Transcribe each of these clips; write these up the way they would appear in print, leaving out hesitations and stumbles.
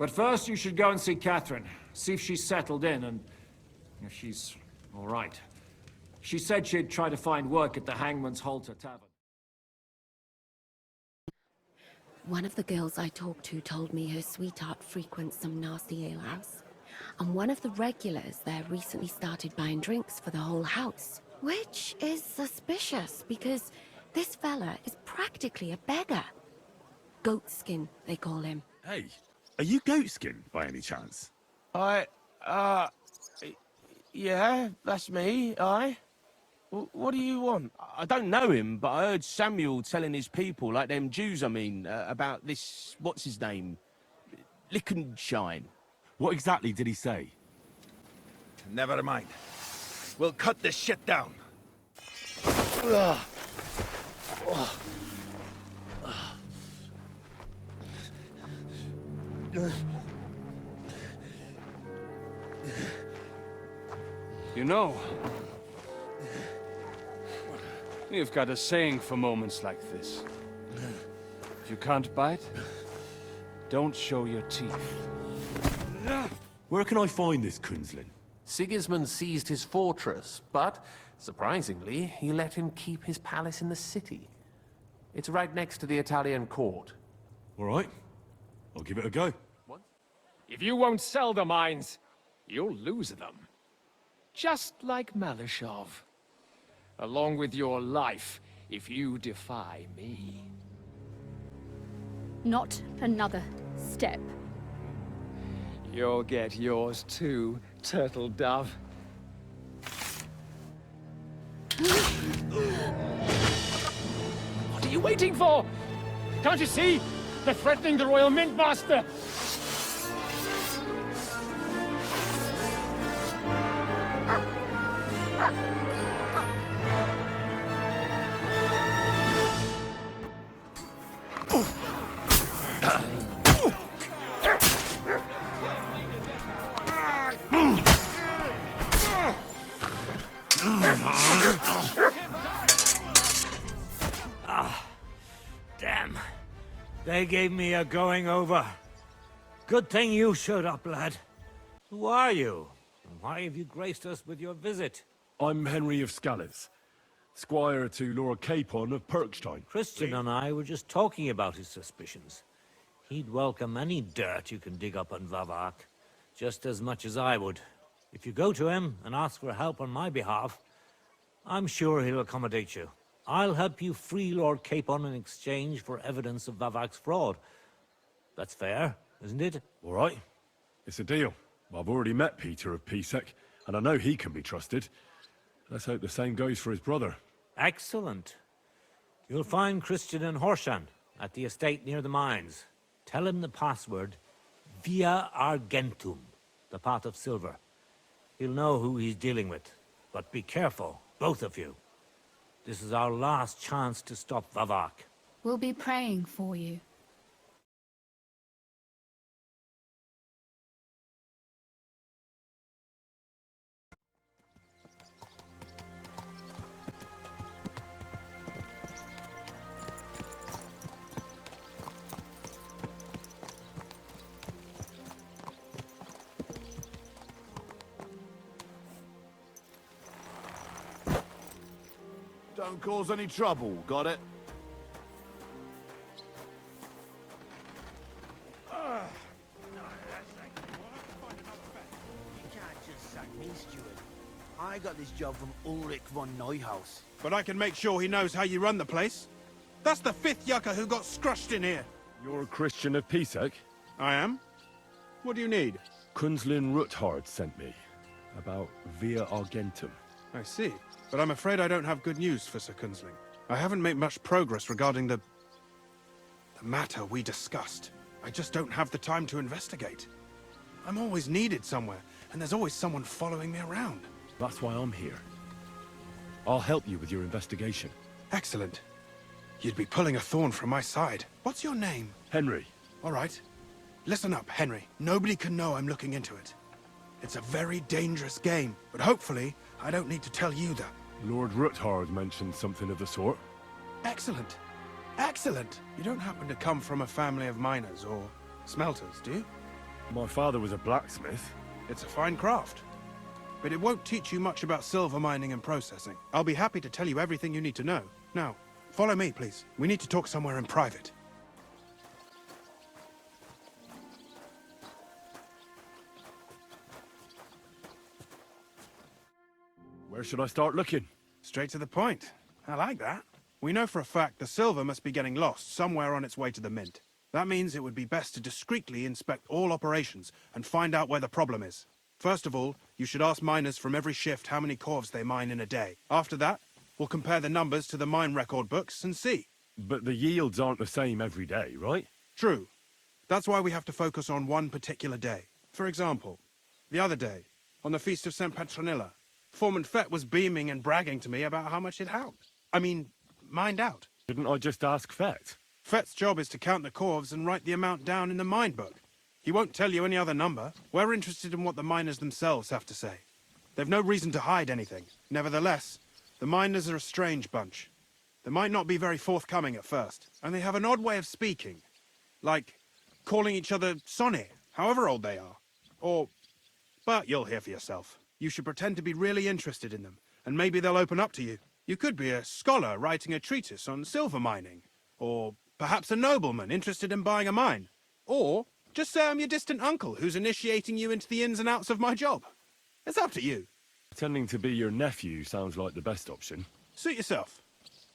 But first, you should go and see Catherine. See if she's settled in and if she's all right. She said she'd try to find work at the Hangman's Halter Tavern. One of the girls I talked to told me her sweetheart frequents some nasty alehouse. And one of the regulars there recently started buying drinks for the whole house. Which is suspicious, because this fella is practically a beggar. Goatskin, they call him. Hey, are you Goatskin, by any chance? Yeah, that's me, What do you want? I don't know him, but I heard Samuel telling his people, like them Jews, about this, what's his name? Lichtenstein. What exactly did he say? Never mind. We'll cut this shit down. You know, we've got a saying for moments like this. If you can't bite, don't show your teeth. Where can I find this Kunzlin? Sigismund seized his fortress, but, surprisingly, he let him keep his palace in the city. It's right next to the Italian court. All right, I'll give it a go. What? If you won't sell the mines, you'll lose them. Just like Malishov. Along with your life, if you defy me. Not another step. You'll get yours too, Turtle Dove. What are you waiting for? Can't you see? They're threatening the Royal Mint Master! Damn. They gave me a going over. Good thing you showed up, lad. Who are you? And why have you graced us with your visit? I'm Henry of Scales, squire to Lord Capon of Perkstein. Christian and I were just talking about his suspicions. He'd welcome any dirt you can dig up on Vavak, just as much as I would. If you go to him and ask for help on my behalf, I'm sure he'll accommodate you. I'll help you free Lord Capon in exchange for evidence of Vavak's fraud. That's fair, isn't it? All right, it's a deal. I've already met Peter of Pisek, and I know he can be trusted. Let's hope the same goes for his brother. Excellent. You'll find Christian and Horshan at the estate near the mines. Tell him the password, Via Argentum, the pot of silver. He'll know who he's dealing with. But be careful, both of you. This is our last chance to stop Vavak. We'll be praying for you. Don't cause any trouble, got it? I got this job from Ulrich von Neuhaus. But I can make sure he knows how you run the place. That's the 5th yucca who got scrushed in here. You're a Christian of Pisek? I am. What do you need? Kunzlin Ruthard sent me about Via Argentum. I see. But I'm afraid I don't have good news for Sir Kunzling. I haven't made much progress regarding the matter we discussed. I just don't have the time to investigate. I'm always needed somewhere, and there's always someone following me around. That's why I'm here. I'll help you with your investigation. Excellent. You'd be pulling a thorn from my side. What's your name? Henry. All right. Listen up, Henry. Nobody can know I'm looking into it. It's a very dangerous game, but hopefully I don't need to tell you that. Lord Ruthard mentioned something of the sort. Excellent. Excellent. You don't happen to come from a family of miners or smelters, do you? My father was a blacksmith. It's a fine craft. But it won't teach you much about silver mining and processing. I'll be happy to tell you everything you need to know. Now, follow me, please. We need to talk somewhere in private. Where should I start looking? Straight to the point. I like that. We know for a fact the silver must be getting lost somewhere on its way to the mint. That means it would be best to discreetly inspect all operations and find out where the problem is. First of all, you should ask miners from every shift how many corves they mine in a day. After that, we'll compare the numbers to the mine record books and see. But the yields aren't the same every day, right? True. That's why we have to focus on one particular day. For example, the other day, on the Feast of St. Petronilla, Foreman Fett was beaming and bragging to me about how much it helped. Mined out. Didn't I just ask Fett? Fett's job is to count the corves and write the amount down in the mine book. He won't tell you any other number. We're interested in what the miners themselves have to say. They've no reason to hide anything. Nevertheless, the miners are a strange bunch. They might not be very forthcoming at first, and they have an odd way of speaking. Like calling each other Sonny, however old they are. But you'll hear for yourself. You should pretend to be really interested in them, and maybe they'll open up to you. You could be a scholar writing a treatise on silver mining, or perhaps a nobleman interested in buying a mine. Or just say I'm your distant uncle who's initiating you into the ins and outs of my job. It's up to you. Pretending to be your nephew sounds like the best option. Suit yourself.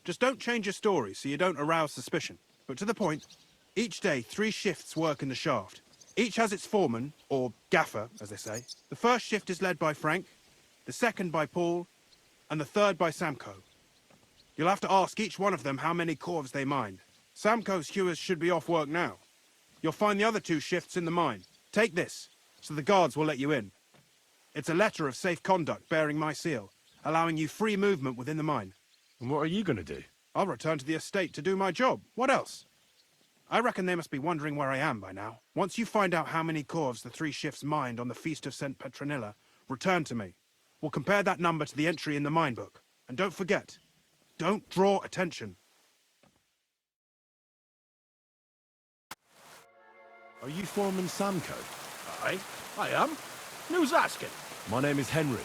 Just don't change your story so you don't arouse suspicion. But to the point, each day 3 shifts work in the shaft. Each has its foreman, or gaffer, as they say. The first shift is led by Frank, the second by Paul, and the third by Samko. You'll have to ask each one of them how many corves they mine. Samko's hewers should be off work now. You'll find the other 2 shifts in the mine. Take this, so the guards will let you in. It's a letter of safe conduct bearing my seal, allowing you free movement within the mine. And what are you going to do? I'll return to the estate to do my job. What else? I reckon they must be wondering where I am by now. Once you find out how many corves the 3 shifts mined on the Feast of St. Petronilla, return to me. We'll compare that number to the entry in the mine book. And don't forget, don't draw attention. Are you Foreman Samko? Aye, I am. Who's asking? My name is Henry.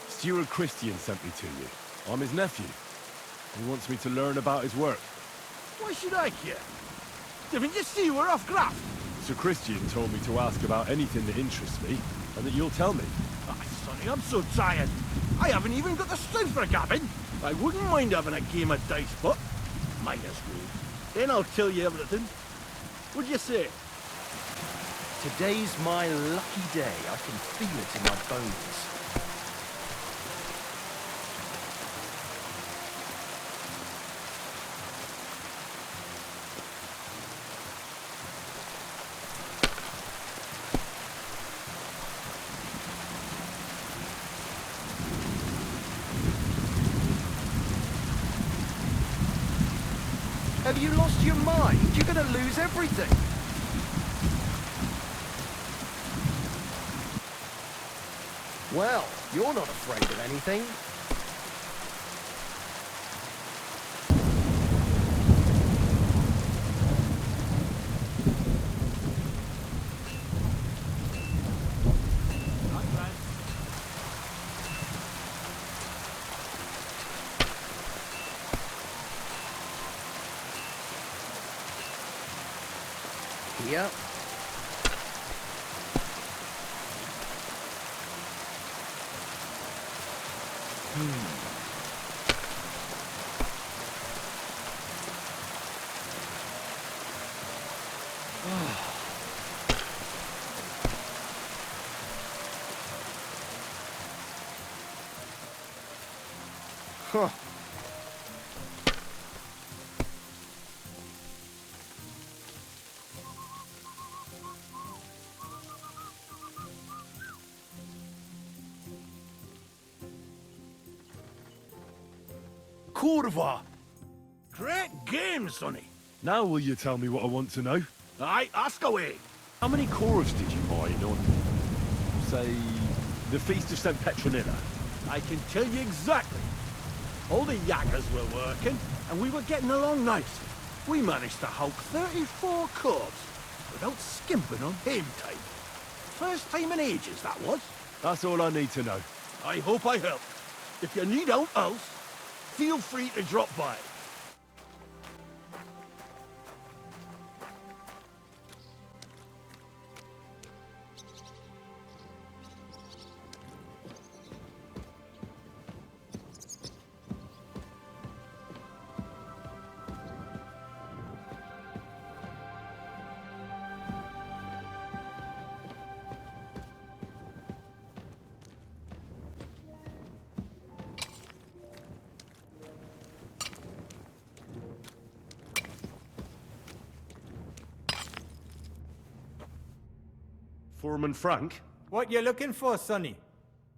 Steward Christian sent me to you. I'm his nephew. He wants me to learn about his work. Why should I care? Didn't you see we're off graft? Sir Christian told me to ask about anything that interests me, and that you'll tell me. Ah, Sonny, I'm so tired. I haven't even got the strength for a gabbing. I wouldn't mind having a game of dice, but minus rule. Then I'll tell you everything. What'd you say? Today's my lucky day. I can feel it in my bones. Have you lost your mind? You're gonna lose everything. Well, you're not afraid of anything. Yep. Huh. Curva. Great game, Sonny. Now will you tell me what I want to know? Aye, ask away. How many corves did you mine on, say, the Feast of St. Petronilla? I can tell you exactly. All the yaggers were working, and we were getting along nicely. We managed to hulk 34 corves. without skimping on game time. First time in ages, that was. That's all I need to know. I hope I helped. If you need out else, feel free to drop by. Foreman Frank? What you looking for, Sonny?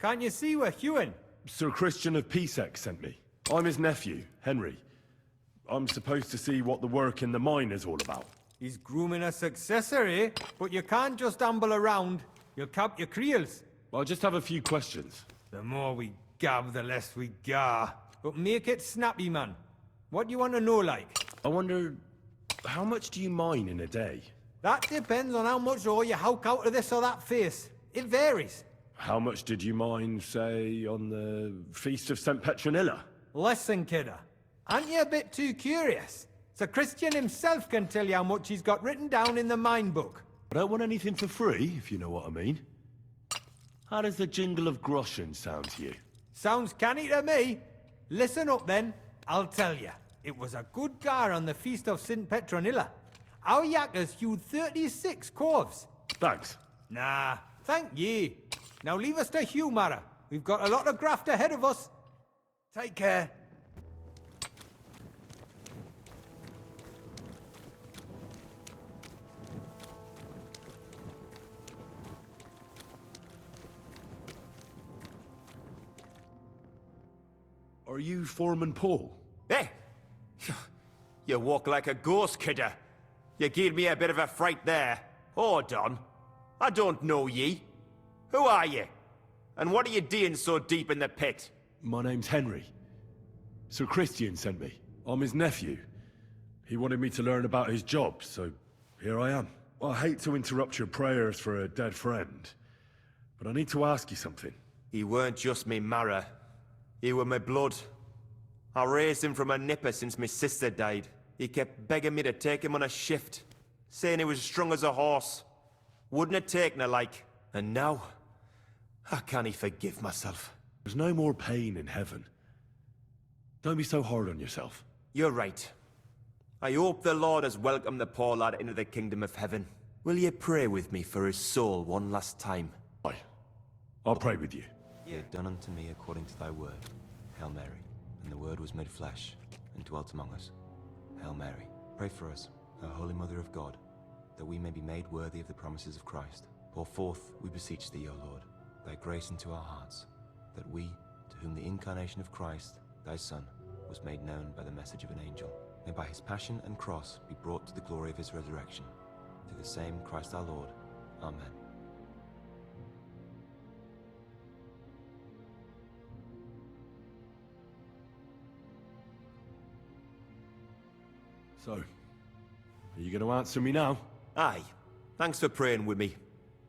Can't you see we're Huon? Sir Christian of Pisek sent me. I'm his nephew, Henry. I'm supposed to see what the work in the mine is all about. He's grooming a successor, eh? But you can't just amble around. You'll cap your creels. I'll just have a few questions. The more we gab, the less we gar. But make it snappy, man. What do you want to know, like? I wonder, how much do you mine in a day? That depends on how much ore you howk out of this or that face. It varies. How much did you mine, say, on the Feast of St. Petronilla? Listen, kidder. Aren't you a bit too curious? Sir Christian himself can tell you how much he's got written down in the mine book. I don't want anything for free, if you know what I mean. How does the jingle of groschen sound to you? Sounds canny to me. Listen up then. I'll tell you. It was a good gar on the Feast of St. Petronilla. Our yakkers hewed 36 corves. Thanks. Nah, thank ye. Now leave us to hew, Mara. We've got a lot of graft ahead of us. Take care. Are you Foreman Paul? Hey! You walk like a ghost, kidder. You gave me a bit of a fright there. Hold on. I don't know ye. Who are you? And what are you doing so deep in the pit? My name's Henry. Sir Christian sent me. I'm his nephew. He wanted me to learn about his job, so here I am. I hate to interrupt your prayers for a dead friend, but I need to ask you something. He weren't just me marrow. He were my blood. I raised him from a nipper since my sister died. He kept begging me to take him on a shift, saying he was strong as a horse. Wouldn't have taken her like. And now, how can he forgive myself? There's no more pain in heaven. Don't be so hard on yourself. You're right. I hope the Lord has welcomed the poor lad into the kingdom of heaven. Will you pray with me for his soul one last time? Aye. I'll pray with you. Be it done unto me according to thy word. Hail Mary. And the word was made flesh, and dwelt among us. Hail Mary. Pray for us, O Holy Mother of God, that we may be made worthy of the promises of Christ. Pour forth, we beseech thee, O Lord, thy grace into our hearts, that we, to whom the incarnation of Christ, thy Son, was made known by the message of an angel, may by his passion and cross be brought to the glory of his resurrection. Through the same Christ our Lord. Amen. So, are you going to answer me now? Aye. Thanks for praying with me.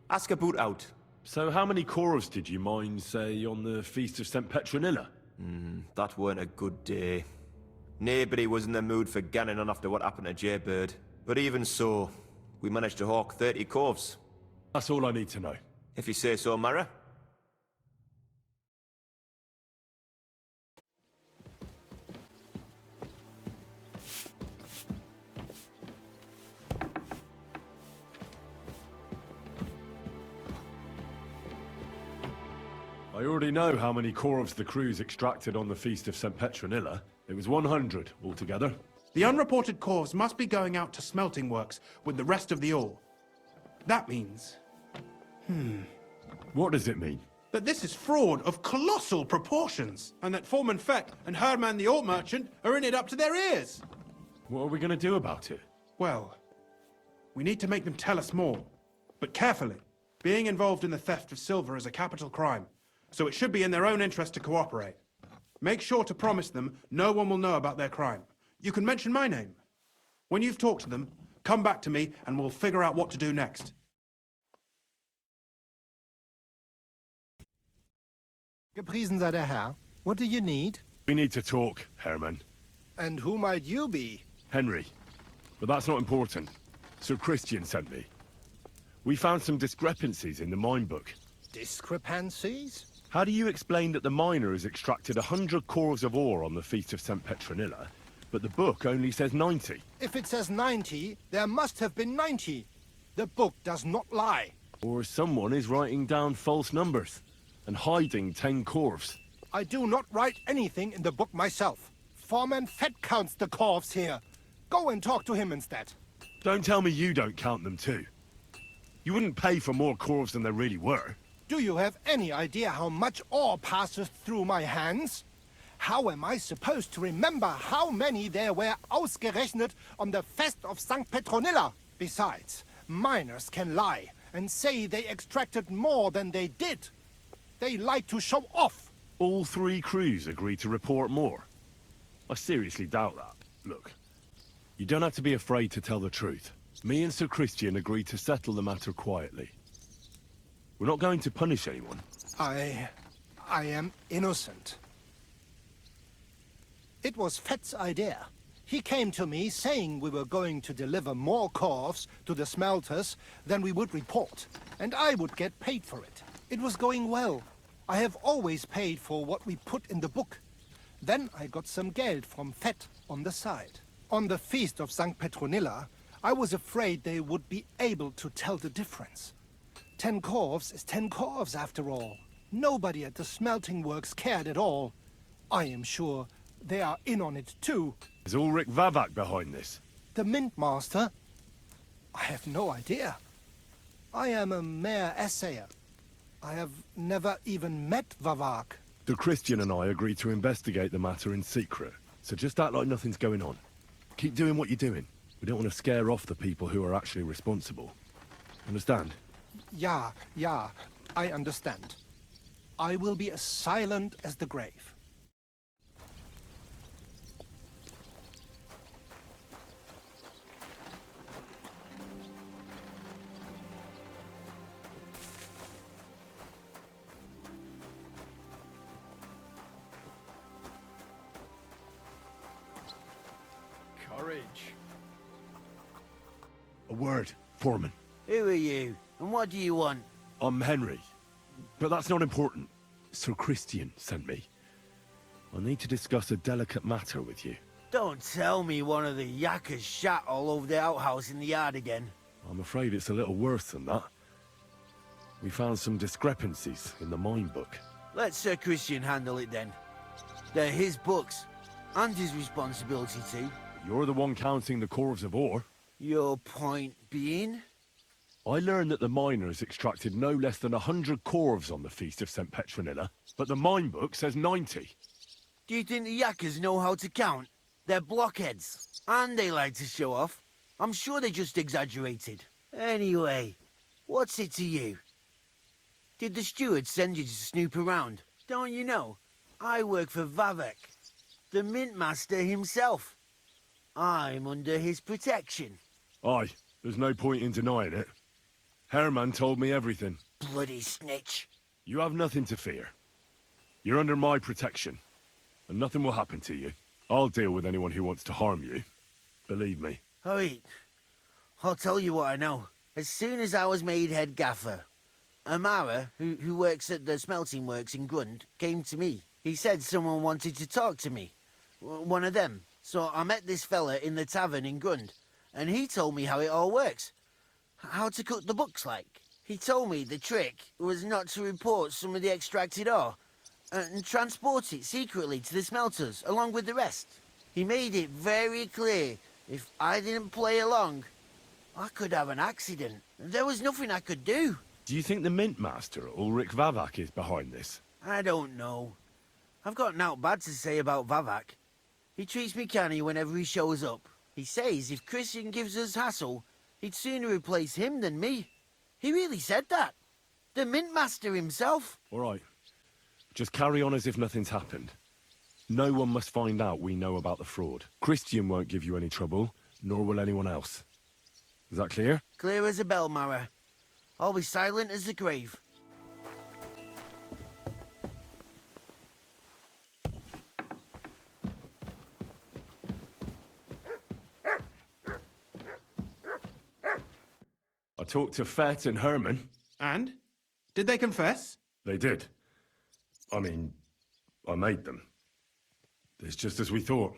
Ask about out. So how many corves did you mine, say, on the Feast of St. Petronilla? That weren't a good day. Nobody was in the mood for ganning on after what happened to Jaybird. But even so, we managed to hawk 30 corves. That's all I need to know. If you say so, Mara. I already know how many corves the crews extracted on the Feast of St. Petronilla. It was 100 altogether. The unreported corves must be going out to smelting works with the rest of the ore. That means... What does it mean? that this is fraud of colossal proportions, and that Foreman Feck and Herman the ore merchant are in it up to their ears. What are we going to do about it? Well, we need to make them tell us more. But carefully. Being involved in the theft of silver is a capital crime, so it should be in their own interest to cooperate. Make sure to promise them no one will know about their crime. You can mention my name. When you've talked to them, Come back to me, and we'll figure out what to do next. Gepriesen sei der Herr. What do you need? We need to talk, Herman. And who might you be? Henry. But that's not important. Sir Christian sent me. We found some discrepancies in the mine book. Discrepancies? How do you explain that the miner has extracted 100 cores of ore on the Feast of St. Petronilla, but the book only says 90? If it says 90, there must have been 90. The book does not lie. Or someone is writing down false numbers and hiding 10 corves. I do not write anything in the book myself. Foreman Fett counts the corves here. Go and talk to him instead. Don't tell me you don't count them too. You wouldn't pay for more corves than there really were. Do you have any idea how much ore passes through my hands? How am I supposed to remember how many there were ausgerechnet on the Fest of St. Petronilla? Besides, miners can lie and say they extracted more than they did. They like to show off. All 3 crews agreed to report more. I seriously doubt that. Look, you don't have to be afraid to tell the truth. Me and Sir Christian agreed to settle the matter quietly. We're not going to punish anyone. I am innocent. It was Fett's idea. He came to me saying we were going to deliver more corves to the smelters than we would report, and I would get paid for it. It was going well. I have always paid for what we put in the book. Then I got some geld from Fett on the side. On the Feast of St. Petronilla, I was afraid they would be able to tell the difference. 10 corves is 10 corves after all. Nobody at the smelting works cared at all. I am sure they are in on it too. Is Ulrich Vavak behind this? The Mint Master? I have no idea. I am a mere assayer. I have never even met Vavak. The Christian and I agreed to investigate the matter in secret, so just act like nothing's going on. Keep doing what you're doing. We don't want to scare off the people who are actually responsible. Understand? Yeah, I understand. I will be as silent as the grave. Courage. A word, Foreman. Who are you? And what do you want? I'm Henry. But that's not important. Sir Christian sent me. I need to discuss a delicate matter with you. Don't tell me one of the yakkers shat all over the outhouse in the yard again. I'm afraid it's a little worse than that. We found some discrepancies in the mine book. Let Sir Christian handle it then. They're his books, and his responsibility too. You're the one counting the corves of ore. Your point being? I learned that the miners extracted no less than 100 corves on the Feast of St. Petronilla, but the mine book says 90. Do you think the yakkers know how to count? They're blockheads, and they like to show off. I'm sure they just exaggerated. Anyway, what's it to you? Did the steward send you to snoop around? Don't you know? I work for Vavek, the Mint Master himself. I'm under his protection. Aye, there's no point in denying it. Herman told me everything. Bloody snitch. You have nothing to fear. You're under my protection, and nothing will happen to you. I'll deal with anyone who wants to harm you. Believe me. Wait, I'll tell you what I know. As soon as I was made head gaffer, Amara, who works at the smelting works in Grund, came to me. He said someone wanted to talk to me. One of them. So I met this fella in the tavern in Grund, and he told me how it all works. How to cook the books like. He told me the trick was not to report some of the extracted ore, and transport it secretly to the smelters, along with the rest. He made it very clear, if I didn't play along, I could have an accident. There was nothing I could do. Do you think the Mint Master, Ulrich Vavak, is behind this? I don't know. I've got naught bad to say about Vavak. He treats me canny whenever he shows up. He says if Christian gives us hassle, he'd sooner replace him than me. He really said that. The Mint Master himself. All right. Just carry on as if nothing's happened. No one must find out we know about the fraud. Christian won't give you any trouble, nor will anyone else. Is that clear? Clear as a bell, Mara. I'll be silent as the grave. I talked to Fett and Herman. And? Did they confess? They did. I mean, I made them. It's just as we thought.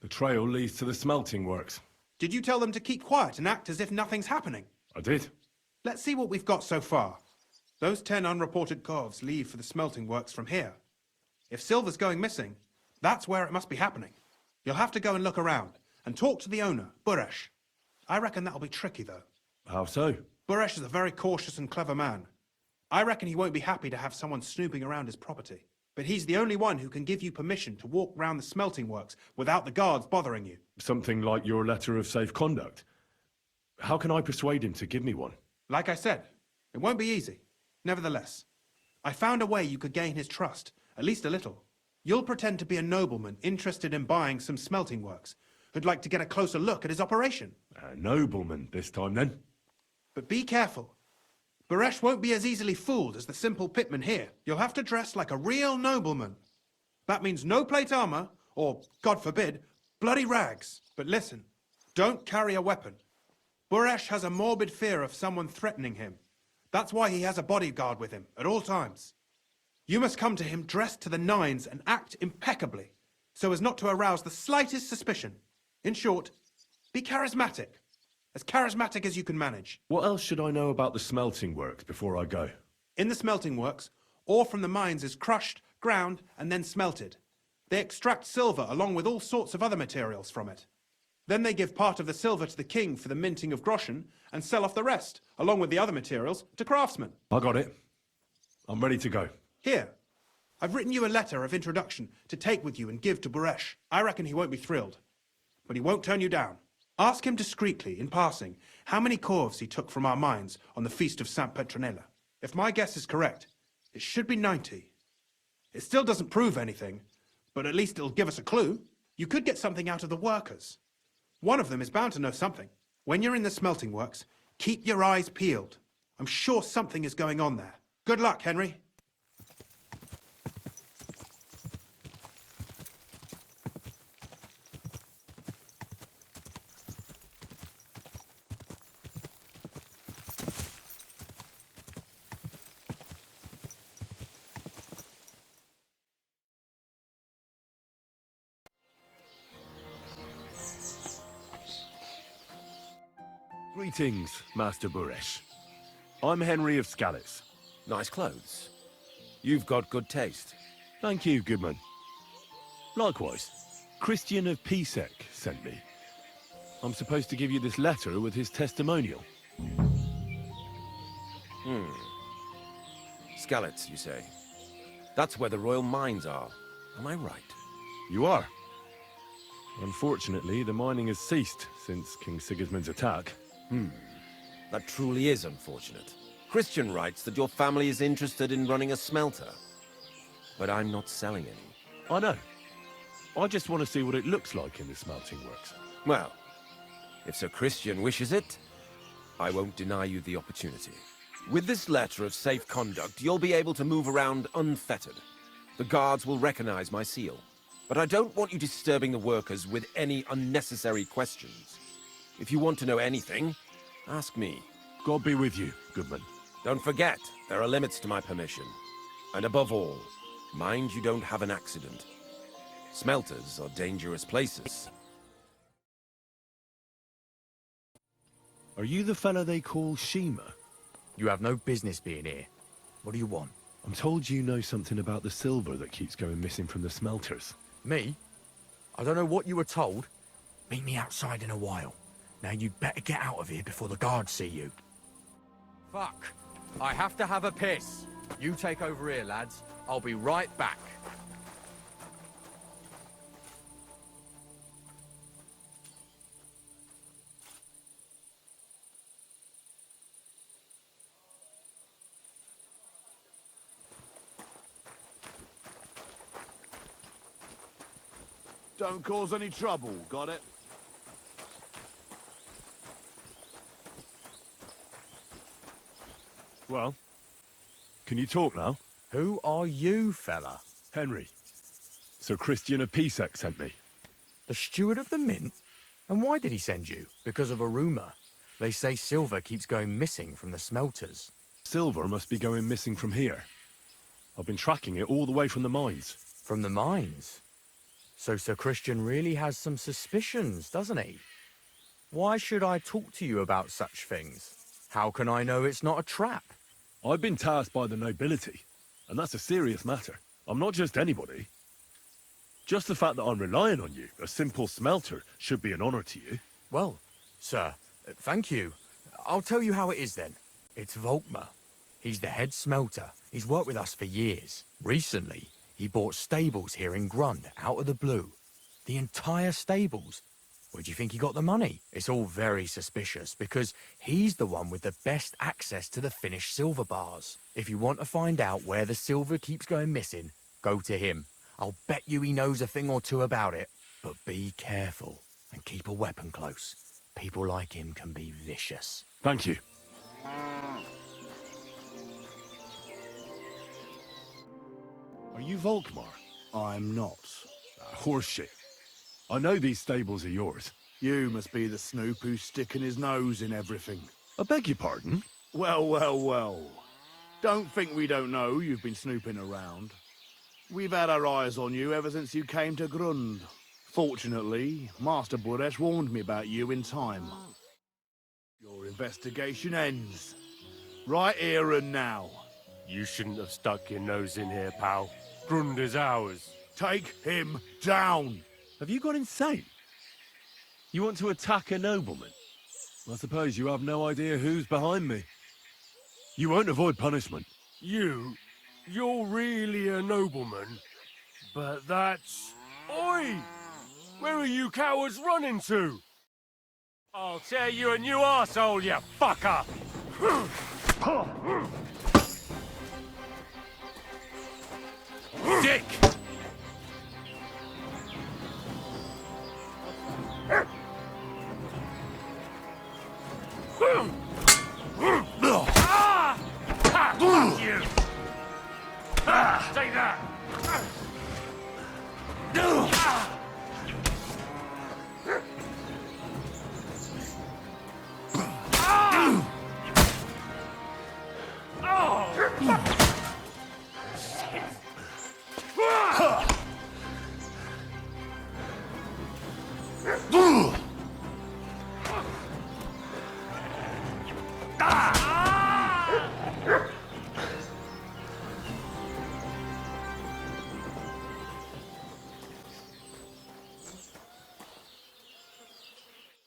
The trail leads to the smelting works. Did you tell them to keep quiet and act as if nothing's happening? I did. Let's see what we've got so far. Those 10 unreported corves leave for the smelting works from here. If silver's going missing, that's where it must be happening. You'll have to go and look around, and talk to the owner, Buresh. I reckon that'll be tricky, though. How so? Buresh is a very cautious and clever man. I reckon he won't be happy to have someone snooping around his property. But he's the only one who can give you permission to walk round the smelting works without the guards bothering you. Something like your letter of safe conduct. How can I persuade him to give me one? Like I said, it won't be easy. Nevertheless, I found a way you could gain his trust, at least a little. You'll pretend to be a nobleman interested in buying some smelting works, who'd like to get a closer look at his operation. A nobleman this time, then? But be careful. Buresh won't be as easily fooled as the simple pitman here. You'll have to dress like a real nobleman. That means no plate armor, or, God forbid, bloody rags. But listen, don't carry a weapon. Buresh has a morbid fear of someone threatening him. That's why he has a bodyguard with him at all times. You must come to him dressed to the nines and act impeccably, so as not to arouse the slightest suspicion. In short, be charismatic. As charismatic as you can manage. What else should I know about the smelting works before I go? In the smelting works, ore from the mines is crushed, ground, and then smelted. They extract silver along with all sorts of other materials from it. Then they give part of the silver to the king for the minting of groschen, and sell off the rest, along with the other materials, to craftsmen. I got it. I'm ready to go. Here, I've written you a letter of introduction to take with you and give to Buresh. I reckon he won't be thrilled, but he won't turn you down. Ask him discreetly, in passing, how many corves he took from our mines on the feast of St. Petronilla. If my guess is correct, it should be 90. It still doesn't prove anything, but at least it'll give us a clue. You could get something out of the workers. One of them is bound to know something. When you're in the smelting works, keep your eyes peeled. I'm sure something is going on there. Good luck, Henry. Greetings, Master Buresh. I'm Henry of Scallis. Nice clothes. You've got good taste. Thank you, Goodman. Likewise, Christian of Pisek sent me. I'm supposed to give you this letter with his testimonial. Skalitz, you say? That's where the royal mines are. Am I right? You are. Unfortunately, the mining has ceased since King Sigismund's attack. That truly is unfortunate. Christian writes that your family is interested in running a smelter. But I'm not selling any. I know. I just want to see what it looks like in the smelting works. Well, if Sir Christian wishes it, I won't deny you the opportunity. With this letter of safe conduct, you'll be able to move around unfettered. The guards will recognize my seal. But I don't want you disturbing the workers with any unnecessary questions. If you want to know anything, ask me. God be with you, Goodman. Don't forget, there are limits to my permission. And above all, mind you don't have an accident. Smelters are dangerous places. Are you the fella they call Shima? You have no business being here. What do you want? I'm told you know something about the silver that keeps going missing from the smelters. Me? I don't know what you were told. Meet me outside in a while. Now you'd better get out of here before the guards see you. Fuck. I have to have a piss. You take over here, lads. I'll be right back. Don't cause any trouble, got it? Well, can you talk now? Who are you, fella? Henry. Sir Christian of Pisek sent me. The steward of the mint? And why did he send you? Because of a rumour. They say silver keeps going missing from the smelters. Silver must be going missing from here. I've been tracking it all the way from the mines. From the mines? So Sir Christian really has some suspicions, doesn't he? Why should I talk to you about such things? How can I know it's not a trap? I've been tasked by the nobility, and that's a serious matter. I'm not just anybody. Just the fact that I'm relying on you, a simple smelter, should be an honor to you. Well, sir, thank you. I'll tell you how it is then. It's Volkmar. He's the head smelter. He's worked with us for years. Recently, he bought stables here in Grund, out of the blue. The entire stables. Where do you think he got the money? It's all very suspicious, because he's the one with the best access to the finished silver bars. If you want to find out where the silver keeps going missing, go to him. I'll bet you he knows a thing or two about it. But be careful, and keep a weapon close. People like him can be vicious. Thank you. Are you Volkmar? I'm not. Horseshit. I know these stables are yours. You must be the snoop who's sticking his nose in everything. I beg your pardon? Well, well, well. Don't think we don't know you've been snooping around. We've had our eyes on you ever since you came to Grund. Fortunately, Master Buresh warned me about you in time. Your investigation ends. Right here and now. You shouldn't have stuck your nose in here, pal. Grund is ours. Take him down! Have you gone insane? You want to attack a nobleman? I suppose you have no idea who's behind me. You won't avoid punishment. You're really a nobleman? But that's... Oi! Where are you cowards running to? I'll tear you a new arsehole, you fucker! Dick! Fuck you! Take that!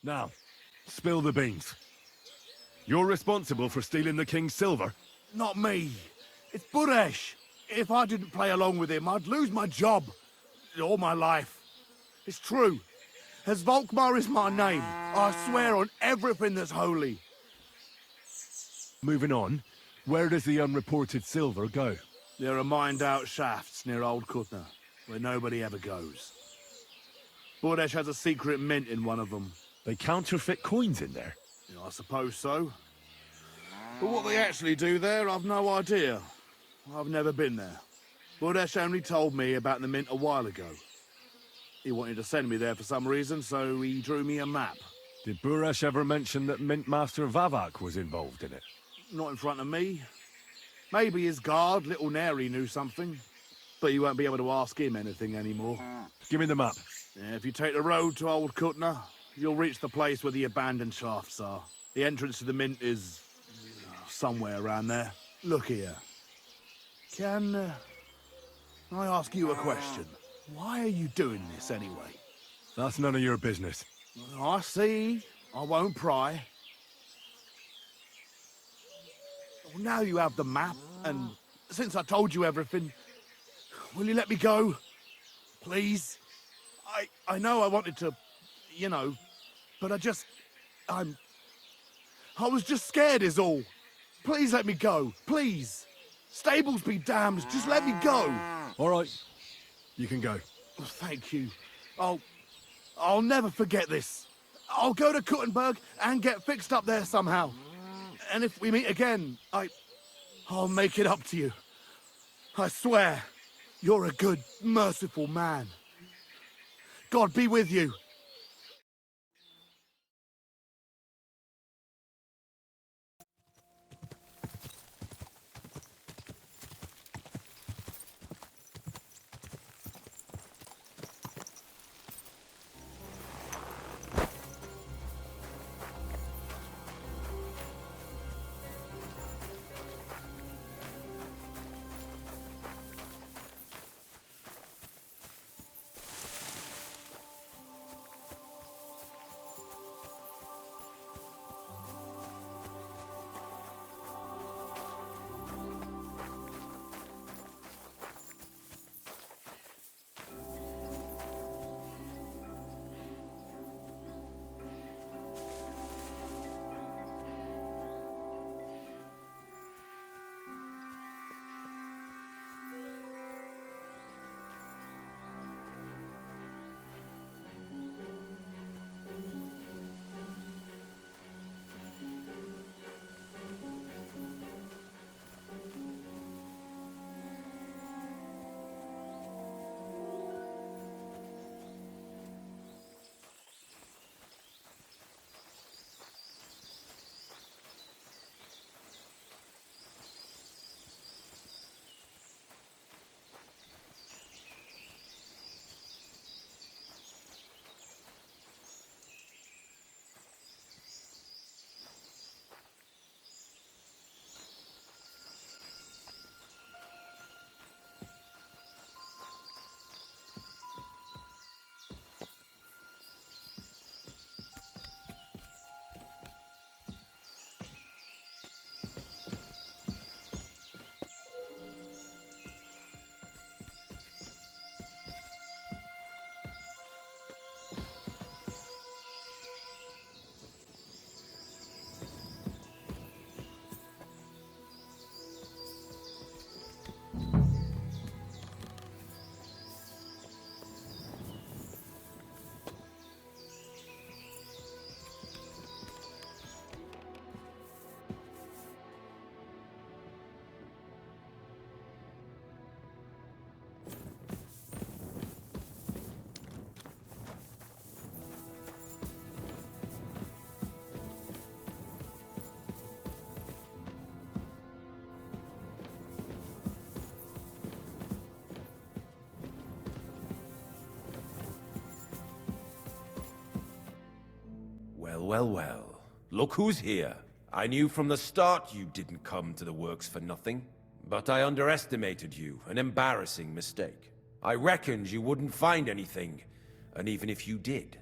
Now, spill the beans. You're responsible for stealing the king's silver? Not me. It's Buresh. If I didn't play along with him, I'd lose my job. All my life. It's true. As Volkmar is my name, I swear on everything that's holy. Moving on, where does the unreported silver go? There are mined-out shafts near Old Kutna, where nobody ever goes. Buresh has a secret mint in one of them. They counterfeit coins in there? Yeah, I suppose so. But what they actually do there, I've no idea. I've never been there. Buresh only told me about the mint a while ago. He wanted to send me there for some reason, so he drew me a map. Did Buresh ever mention that Mint Master Vavak was involved in it? Not in front of me. Maybe his guard, Little Neri, knew something. But you won't be able to ask him anything anymore. Give me the map. Yeah, if you take the road to Old Kutna, you'll reach the place where the abandoned shafts are. The entrance to the mint is... somewhere around there. Look here. Can I ask you a question? Why are you doing this anyway? That's none of your business. I see. I won't pry. Well, now you have the map, and since I told you everything, will you let me go? Please? I know I wanted to, you know, but I was just scared is all. Please let me go, please. Stables be damned, just let me go. All right, you can go. Oh, thank you. I'll never forget this. I'll go to Kuttenberg and get fixed up there somehow. And if we meet again, I'll make it up to you. I swear, you're a good, merciful man. God be with you. Well. Look who's here. I knew from the start you didn't come to the works for nothing. But I underestimated you, an embarrassing mistake. I reckoned you wouldn't find anything, and even if you did,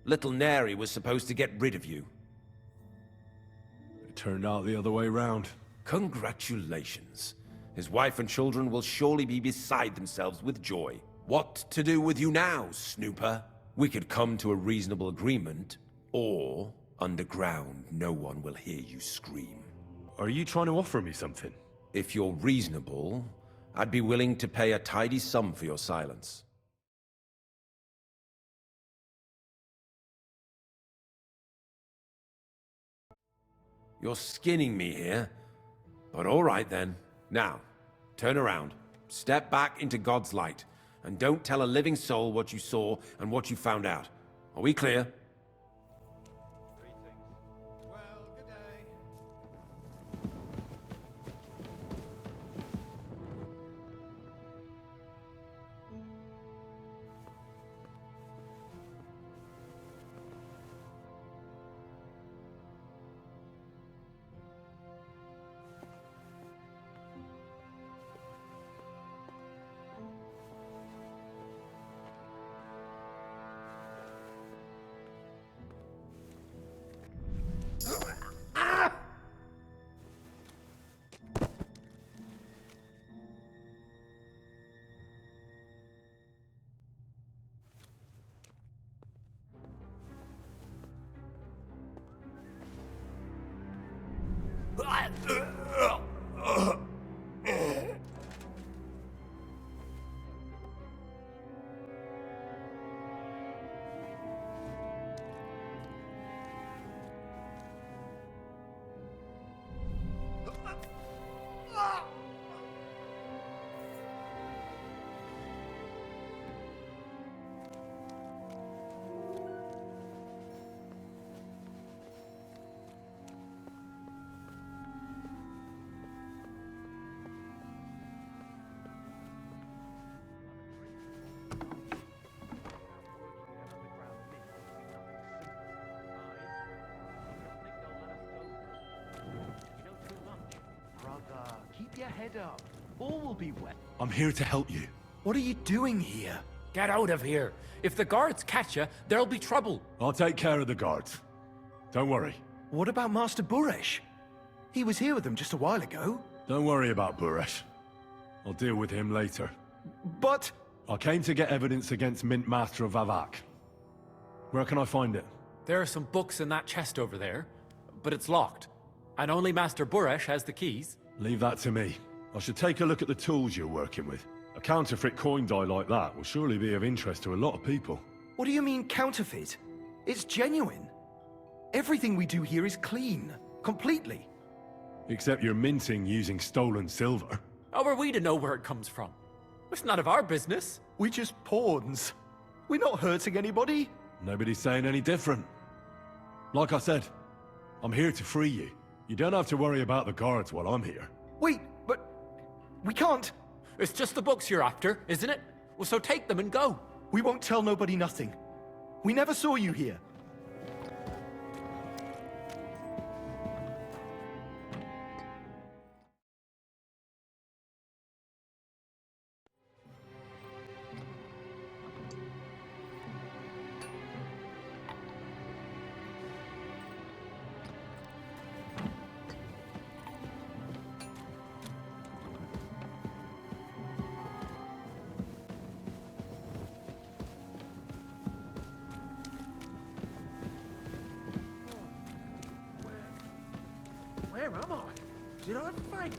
little Neri was supposed to get rid of you. It turned out the other way round. Congratulations. His wife and children will surely be beside themselves with joy. What to do with you now, Snooper? We could come to a reasonable agreement, or underground, no one will hear you scream. Are you trying to offer me something? If you're reasonable, I'd be willing to pay a tidy sum for your silence. You're skinning me here, but all right then. Now, turn around, step back into God's light, and don't tell a living soul what you saw and what you found out. Are we clear? head up. All will be well. I'm here to help you. What are you doing here? Get out of here. If the guards catch you, there'll be trouble. I'll take care of the guards. Don't worry. What about Master Buresh? He was here with them just a while ago. Don't worry about Buresh. I'll deal with him later. But... I came to get evidence against Mint Master of Vavak. Where can I find it? There are some books in that chest over there, but it's locked. And only Master Buresh has the keys. Leave that to me. I should take a look at the tools you're working with. A counterfeit coin die like that will surely be of interest to a lot of people. What do you mean counterfeit? It's genuine. Everything we do here is clean. Completely. Except you're minting using stolen silver. How are we to know where it comes from? It's none of our business. We're just pawns. We're not hurting anybody. Nobody's saying any different. Like I said, I'm here to free you. You don't have to worry about the guards while I'm here. Wait, but... we can't. It's just the books you're after, isn't it? Well, so take them and go. We won't tell nobody nothing. We never saw you here. Where am I? Did I fight?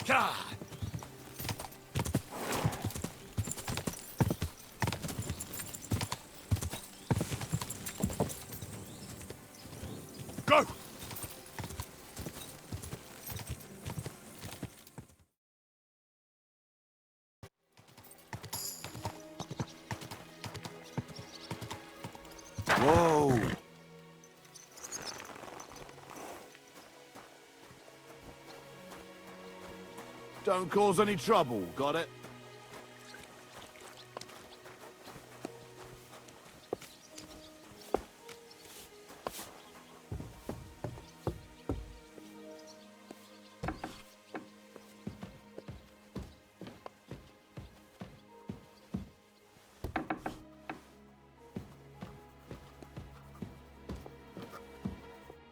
God! Go! Whoa! Don't cause any trouble, got it?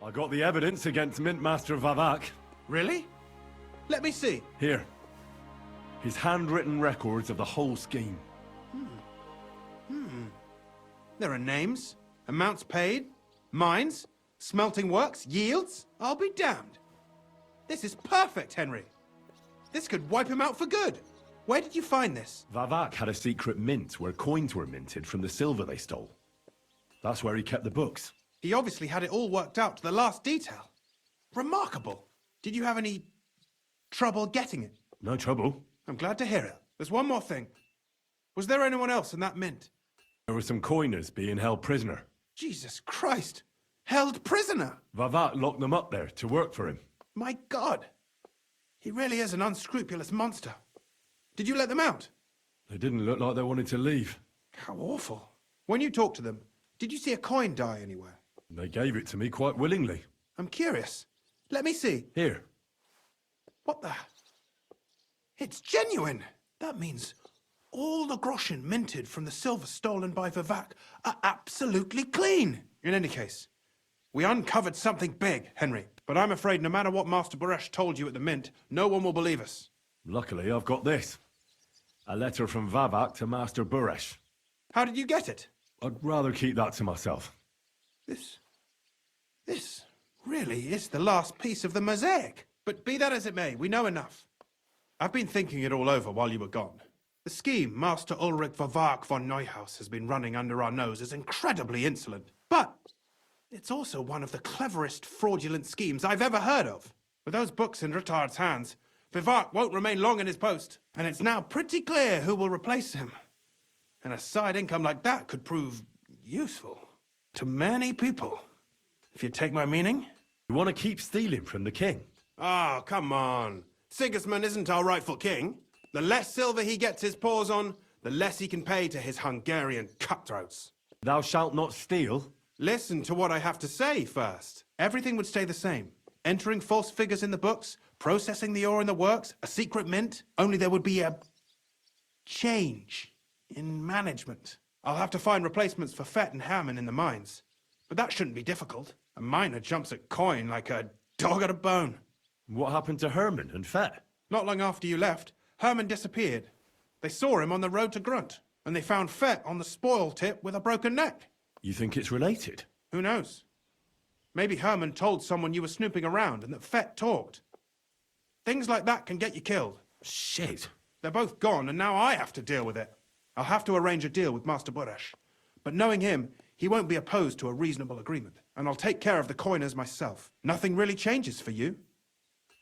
I got the evidence against Mint Master Vavak. Really? Let me see. Here. His handwritten records of the whole scheme. There are names, amounts paid, mines, smelting works, yields. I'll be damned. This is perfect, Henry. This could wipe him out for good. Where did you find this? Vavak had a secret mint where coins were minted from the silver they stole. That's where he kept the books. He obviously had it all worked out to the last detail. Remarkable. Did you have any trouble getting it? No trouble. I'm glad to hear it. There's one more thing. Was there anyone else in that mint? There were some coiners being held prisoner. Jesus Christ! Held prisoner! Vavak locked them up there to work for him. My God! He really is an unscrupulous monster. Did you let them out? They didn't look like they wanted to leave. How awful. When you talked to them, did you see a coin die anywhere? They gave it to me quite willingly. I'm curious. Let me see. Here. What the? It's genuine! That means All the groschen minted from the silver stolen by Vivak are absolutely clean. In any case, we uncovered something big, Henry. But I'm afraid no matter what Master Boresh told you at the mint, no one will believe us. Luckily, I've got this. A letter from Vavak to Master Boresh. How did you get it? I'd rather keep that to myself. This really is the last piece of the mosaic. But be that as it may, we know enough. I've been thinking it all over while you were gone. The scheme Master Ulrich Vavak von Neuhaus has been running under our nose is incredibly insolent. But it's also one of the cleverest fraudulent schemes I've ever heard of. With those books in Rittard's hands, Vivak won't remain long in his post, and it's now pretty clear who will replace him. And a side income like that could prove useful to many people. If you take my meaning? You want to keep stealing from the king? Oh, come on. Sigismund isn't our rightful king. The less silver he gets his paws on, the less he can pay to his Hungarian cutthroats. Thou shalt not steal? Listen to what I have to say first. Everything would stay the same. Entering false figures in the books, processing the ore in the works, a secret mint, only there would be a change in management. I'll have to find replacements for Fett and Hammond in the mines. But that shouldn't be difficult. A miner jumps at coin like a dog at a bone. What happened to Herman and Fett? Not long after you left, Herman disappeared. They saw him on the road to Grunt, and they found Fett on the spoil tip with a broken neck. You think it's related? Who knows? Maybe Herman told someone you were snooping around and that Fett talked. Things like that can get you killed. Shit. They're both gone, and now I have to deal with it. I'll have to arrange a deal with Master Boresh. But knowing him, he won't be opposed to a reasonable agreement. And I'll take care of the coiners myself. Nothing really changes for you.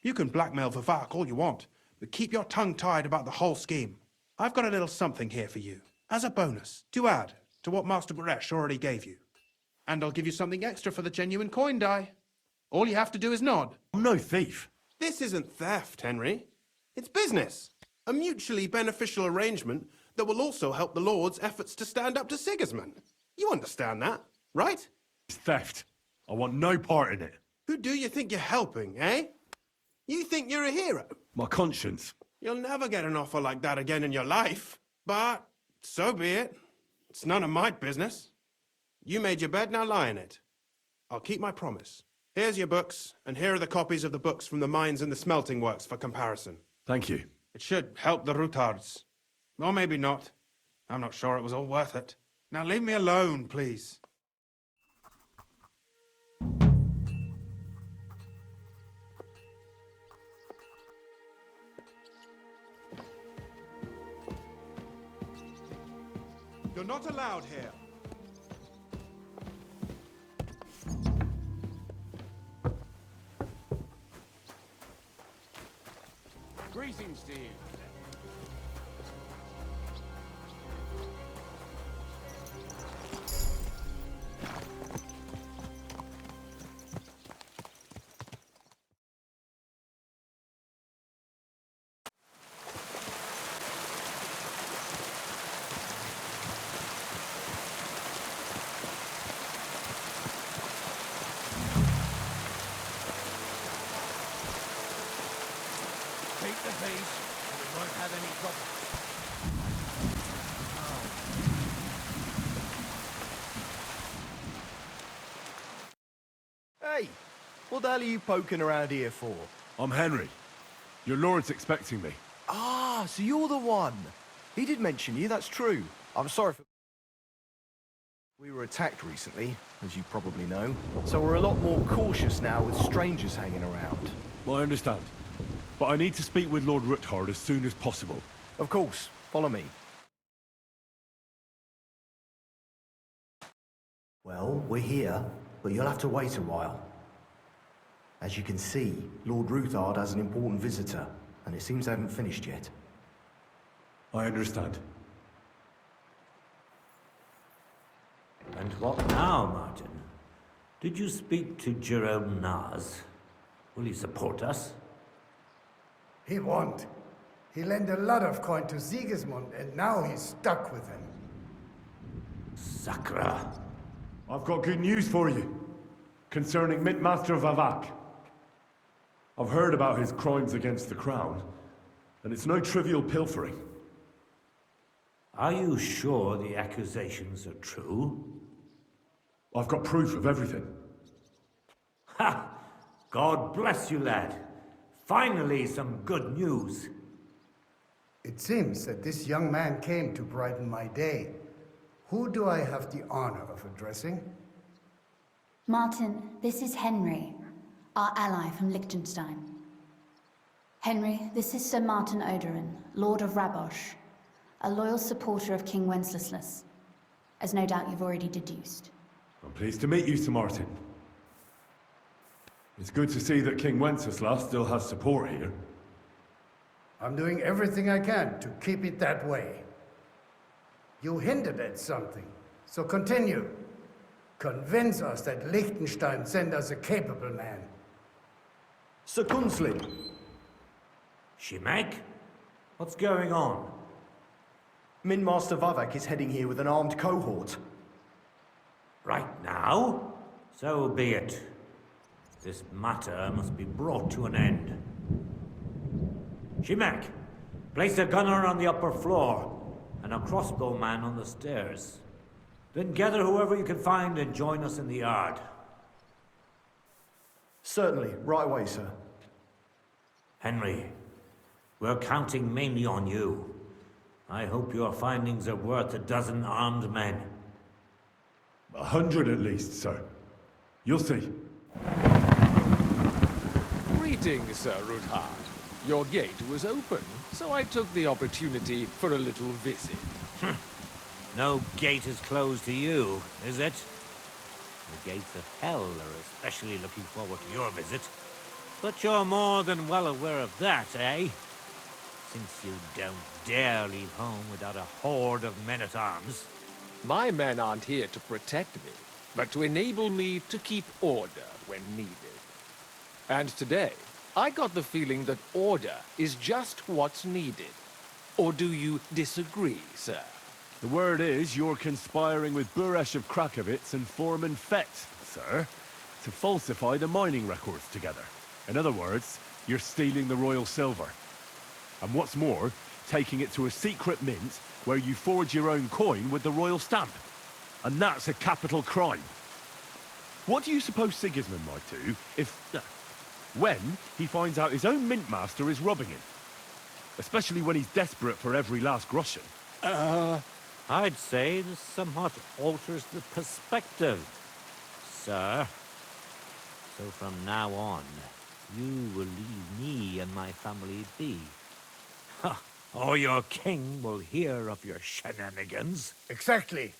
You can blackmail Vivak all you want, but keep your tongue tied about the whole scheme. I've got a little something here for you, as a bonus, to add to what Master Boresh already gave you. And I'll give you something extra for the genuine coin die. All you have to do is nod. I'm no thief. This isn't theft, Henry. It's business. A mutually beneficial arrangement that will also help the Lord's efforts to stand up to Sigismund. You understand that, right? It's theft. I want no part in it. Who do you think you're helping, eh? You think you're a hero? My conscience. You'll never get an offer like that again in your life. But so be it. It's none of my business. You made your bed, now lie in it. I'll keep my promise. Here's your books, and here are the copies of the books from the mines and the smelting works for comparison. Thank you. It should help the Rutards. Or maybe not. I'm not sure it was all worth it. Now leave me alone, please. You're not allowed here. Greetings to you. Keep the peace, and we won't have any trouble. Hey, what the hell are you poking around here for? I'm Henry. Your lord's expecting me. Ah, so you're the one. He did mention you, that's true. I'm sorry for... We were attacked recently, as you probably know, so we're a lot more cautious now with strangers hanging around. Well, I understand. But I need to speak with Lord Ruthard as soon as possible. Of course, follow me. Well, we're here, but you'll have to wait a while. As you can see, Lord Ruthard has an important visitor, and it seems they haven't finished yet. I understand. And what now, Martin? Did you speak to Jerome Nars? Will he support us? He won't. He lent a lot of coin to Sigismund, and now he's stuck with him. Sakra. I've got good news for you. Concerning Mint Master Vavak. I've heard about his crimes against the crown, and it's no trivial pilfering. Are you sure the accusations are true? I've got proof of everything. Ha! God bless you, lad. Finally, some good news. It seems that this young man came to brighten my day. Who do I have the honor of addressing? Martin, this is Henry, our ally from Liechtenstein. Henry, this is Sir Martin Odorin, Lord of Rabosh, a loyal supporter of King Wenceslas, as no doubt you've already deduced. I'm pleased to meet you, Sir Martin. It's good to see that King Wenceslas still has support here. I'm doing everything I can to keep it that way. You hinted at something, so continue. Convince us that Liechtenstein sent us a capable man. Sir Kunzlin! Shimek? What's going on? Min Master Vavak is heading here with an armed cohort. Right now? So be it. This matter must be brought to an end. Shimek, place a gunner on the upper floor and a crossbowman on the stairs. Then gather whoever you can find and join us in the yard. Certainly, right away, sir. Henry, we're counting mainly on you. I hope your findings are worth a dozen armed men. 100 at least, sir. You'll see. Greetings, Sir Ruthard. Your gate was open, so I took the opportunity for a little visit. No gate is closed to you, is it? The gates of hell are especially looking forward to your visit. But you're more than well aware of that, eh? Since you don't dare leave home without a horde of men-at-arms. My men aren't here to protect me, but to enable me to keep order when needed. And today, I got the feeling that order is just what's needed. Or do you disagree, sir? The word is you're conspiring with Buresh of Krakowitz and Foreman Fett, sir, to falsify the mining records together. In other words, you're stealing the royal silver. And what's more, taking it to a secret mint where you forge your own coin with the royal stamp. And that's a capital crime. What do you suppose Sigismund might do if... when he finds out his own mint master is robbing him? Especially when he's desperate for every last groschen. I'd say this somewhat alters the perspective, sir. So from now on, you will leave me and my family be. Or your king will hear of your shenanigans. Exactly.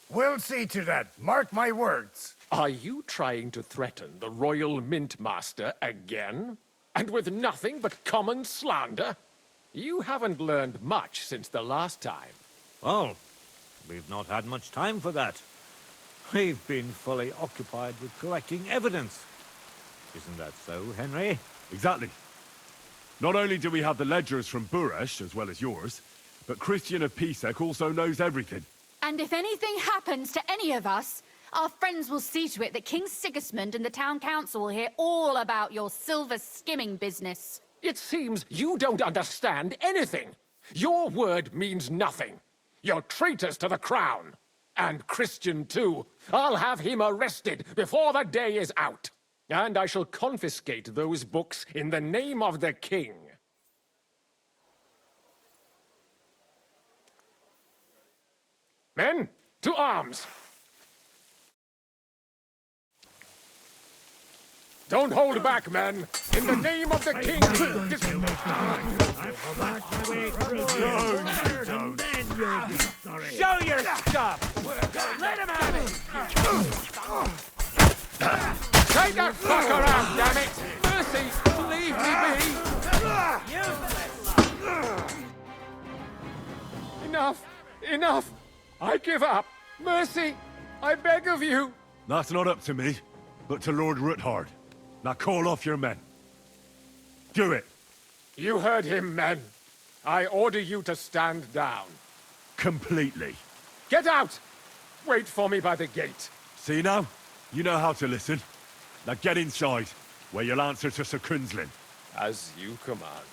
We'll see to that. Mark my words. Are you trying to threaten the Royal Mint Master again? And with nothing but common slander? You haven't learned much since the last time. Well, we've not had much time for that. We've been fully occupied with collecting evidence. Isn't that so, Henry? Exactly. Not only do we have the ledgers from Buresh, as well as yours, but Christian of Pisek also knows everything. And if anything happens to any of us, our friends will see to it that King Sigismund and the town council will hear all about your silver skimming business. It seems you don't understand anything. Your word means nothing. You're traitors to the crown. And Christian, too. I'll have him arrested before the day is out. And I shall confiscate those books in the name of the king. Men, to arms! Don't hold back, men! In the name of the king! Show your stuff! Let him have it! Take that fucker out, damn it! Mercy, leave me be! Enough! Enough! I give up! Mercy! I beg of you! That's not up to me, but to Lord Ruthard. Now call off your men. Do it! You heard him, men. I order you to stand down. Completely. Get out! Wait for me by the gate. See now? You know how to listen. Now get inside, where you'll answer to Sir Kunzlin. As you command.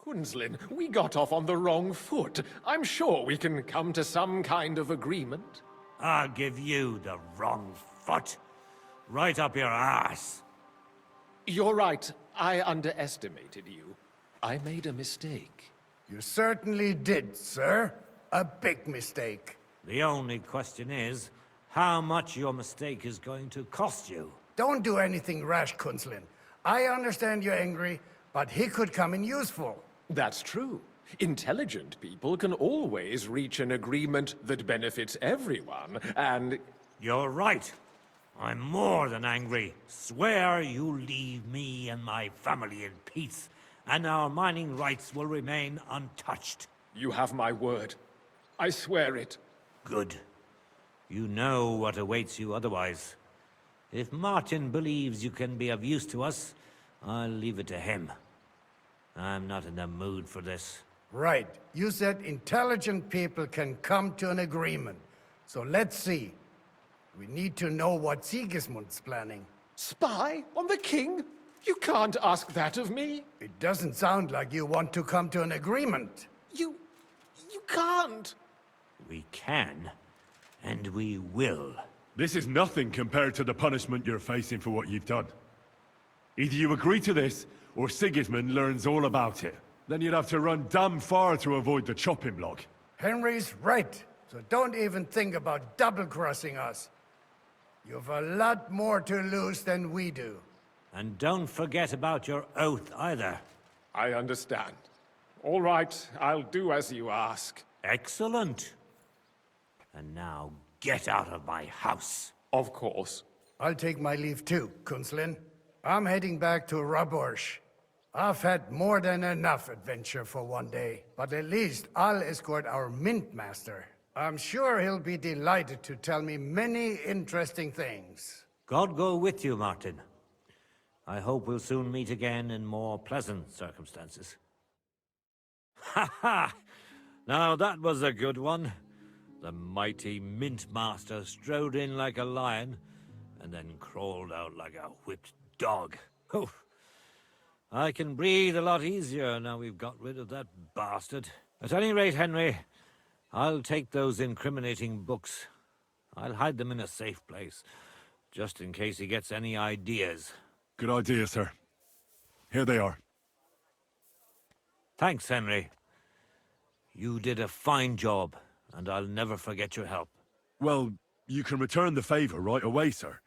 Quinslin, we got off on the wrong foot. I'm sure we can come to some kind of agreement. I'll give you the wrong foot. Right up your ass. You're right. I underestimated you. I made a mistake. You certainly did, sir. A big mistake. The only question is, how much your mistake is going to cost you. Don't do anything rash, Kunslin. I understand you're angry, but he could come in useful. That's true. Intelligent people can always reach an agreement that benefits everyone, and... You're right. I'm more than angry. Swear you leave me and my family in peace, and our mining rights will remain untouched. You have my word. I swear it. Good. You know what awaits you otherwise. If Martin believes you can be of use to us, I'll leave it to him. I'm not in the mood for this. Right. You said intelligent people can come to an agreement. So let's see. We need to know what Sigismund's planning. Spy on the king? You can't ask that of me. It doesn't sound like you want to come to an agreement. You can't. We can, and we will. This is nothing compared to the punishment you're facing for what you've done. Either you agree to this, or Sigismund learns all about it. Then you'd have to run damn far to avoid the chopping block. Henry's right, so don't even think about double-crossing us. You've a lot more to lose than we do. And don't forget about your oath either. I understand. All right, I'll do as you ask. Excellent. And now get out of my house. Of course. I'll take my leave too, Kunslin. I'm heading back to Raborsh. I've had more than enough adventure for one day, but at least I'll escort our mint master. I'm sure he'll be delighted to tell me many interesting things. God go with you, Martin. I hope we'll soon meet again in more pleasant circumstances. Ha ha! Now that was a good one. The mighty mint master strode in like a lion, and then crawled out like a whipped dog. Oof. I can breathe a lot easier now we've got rid of that bastard. At any rate, Henry, I'll take those incriminating books. I'll hide them in a safe place, just in case he gets any ideas. Good idea, sir. Here they are. Thanks, Henry. You did a fine job, and I'll never forget your help. Well, you can return the favor right away, sir.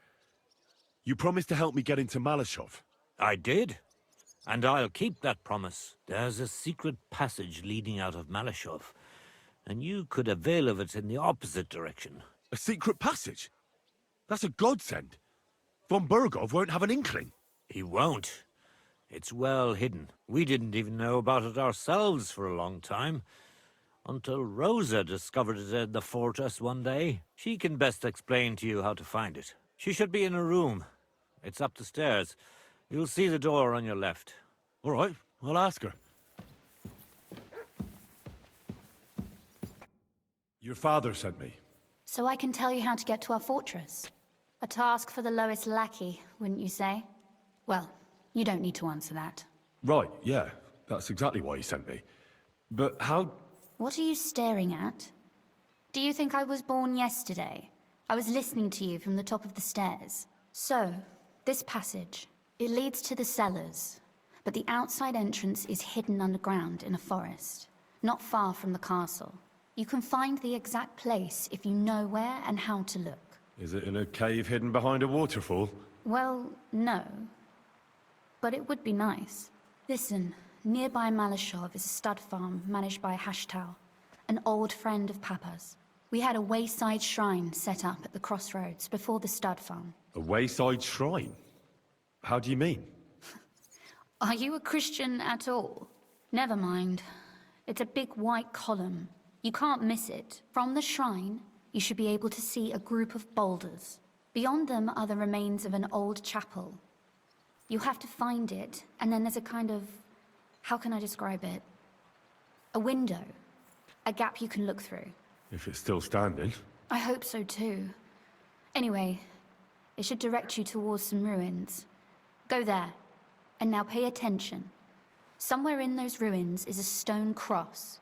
You promised to help me get into Malashov. I did. And I'll keep that promise. There's a secret passage leading out of Malashov, and you could avail of it in the opposite direction. A secret passage? That's a godsend. Von Burgov won't have an inkling. He won't. It's well hidden. We didn't even know about it ourselves for a long time, until Rosa discovered it in the fortress one day. She can best explain to you how to find it. She should be in a room. It's up the stairs. You'll see the door on your left. All right, I'll ask her. Your father sent me. So I can tell you how to get to our fortress. A task for the lowest lackey, wouldn't you say? Well, you don't need to answer that. Right, yeah. That's exactly why he sent me. But how... What are you staring at? Do you think I was born yesterday? I was listening to you from the top of the stairs. So, this passage, it leads to the cellars, but the outside entrance is hidden underground in a forest, not far from the castle. You can find the exact place if you know where and how to look. Is it in a cave hidden behind a waterfall? Well, no. But it would be nice. Listen, nearby Malashov is a stud farm managed by Hashtal, an old friend of Papa's. We had a wayside shrine set up at the crossroads before the stud farm. A wayside shrine? How do you mean? Are you a Christian at all? Never mind. It's a big white column. You can't miss it. From the shrine, you should be able to see a group of boulders. Beyond them are the remains of an old chapel. You have to find it, and then there's a kind of... how can I describe it? A window. A gap you can look through. If it's still standing. I hope so too. Anyway, it should direct you towards some ruins. Go there. And now pay attention. Somewhere in those ruins is a stone cross.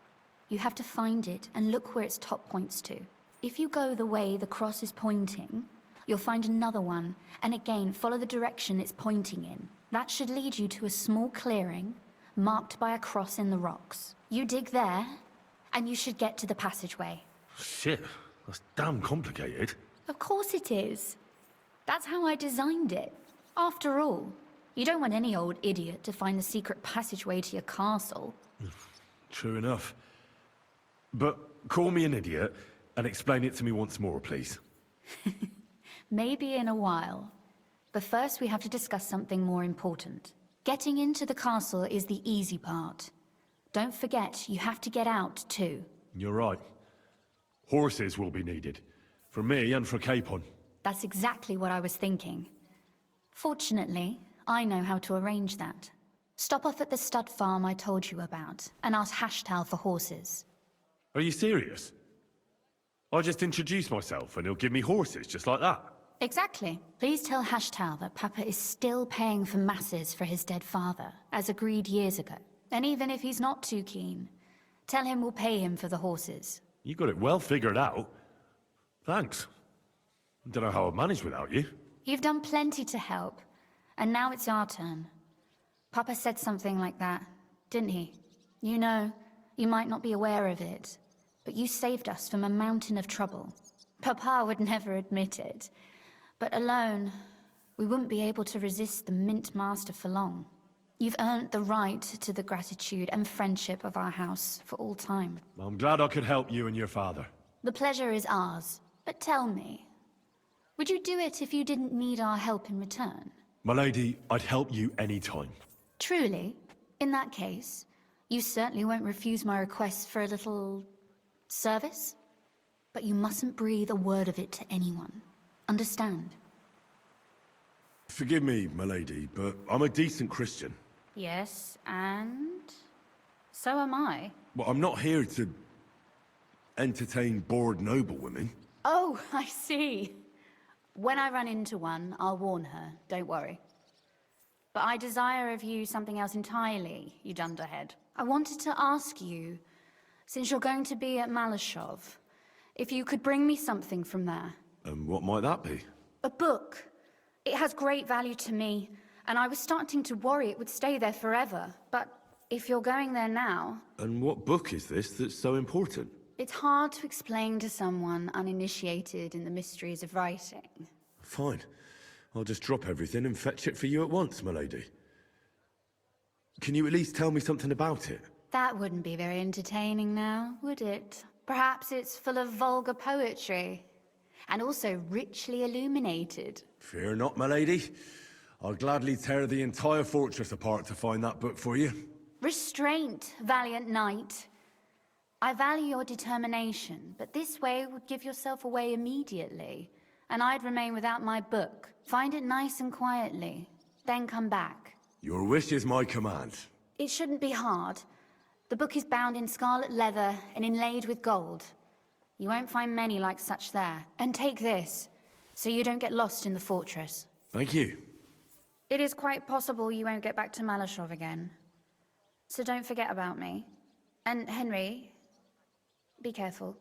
You have to find it and look where its top points to. If you go the way the cross is pointing, you'll find another one, and again follow the direction it's pointing in. That should lead you to a small clearing, marked by a cross in the rocks. You dig there, and you should get to the passageway. Shit, that's damn complicated. Of course it is. That's how I designed it. After all, you don't want any old idiot to find the secret passageway to your castle. True enough. But call me an idiot and explain it to me once more, please. Maybe in a while. But first we have to discuss something more important. Getting into the castle is the easy part. Don't forget, you have to get out too. You're right. Horses will be needed. For me and for Capon. That's exactly what I was thinking. Fortunately, I know how to arrange that. Stop off at the stud farm I told you about, and ask Hashtal for horses. Are you serious? I'll just introduce myself and he'll give me horses just like that. Exactly. Please tell Hashtal that Papa is still paying for masses for his dead father, as agreed years ago. And even if he's not too keen, tell him we'll pay him for the horses. You got it well figured out. Thanks. Don't know how I'd manage without you. You've done plenty to help, and now it's our turn. Papa said something like that, didn't he? You know, you might not be aware of it, but you saved us from a mountain of trouble. Papa would never admit it, but alone, we wouldn't be able to resist the Mint Master for long. You've earned the right to the gratitude and friendship of our house for all time. I'm glad I could help you and your father. The pleasure is ours, but tell me, would you do it if you didn't need our help in return? My lady, I'd help you any time. Truly? In that case, you certainly won't refuse my request for a little service? But you mustn't breathe a word of it to anyone. Understand? Forgive me, my lady, but I'm a decent Christian. Yes, and so am I. Well, I'm not here to entertain bored noblewomen. Oh, I see. When I run into one, I'll warn her, don't worry. But I desire of you something else entirely, you dunderhead. I wanted to ask you, since you're going to be at Malashov, if you could bring me something from there. And what might that be? A book. It has great value to me, and I was starting to worry it would stay there forever. But if you're going there now... And what book is this that's so important? It's hard to explain to someone uninitiated in the mysteries of writing. Fine. I'll just drop everything and fetch it for you at once, my lady. Can you at least tell me something about it? That wouldn't be very entertaining now, would it? Perhaps it's full of vulgar poetry, and also richly illuminated. Fear not, my lady. I'll gladly tear the entire fortress apart to find that book for you. Restraint, valiant knight. I value your determination, but this way would give yourself away immediately, and I'd remain without my book. Find it nice and quietly, then come back. Your wish is my command. It shouldn't be hard. The book is bound in scarlet leather and inlaid with gold. You won't find many like such there. And take this, so you don't get lost in the fortress. Thank you. It is quite possible you won't get back to Malashov again. So don't forget about me. And Henry, be careful.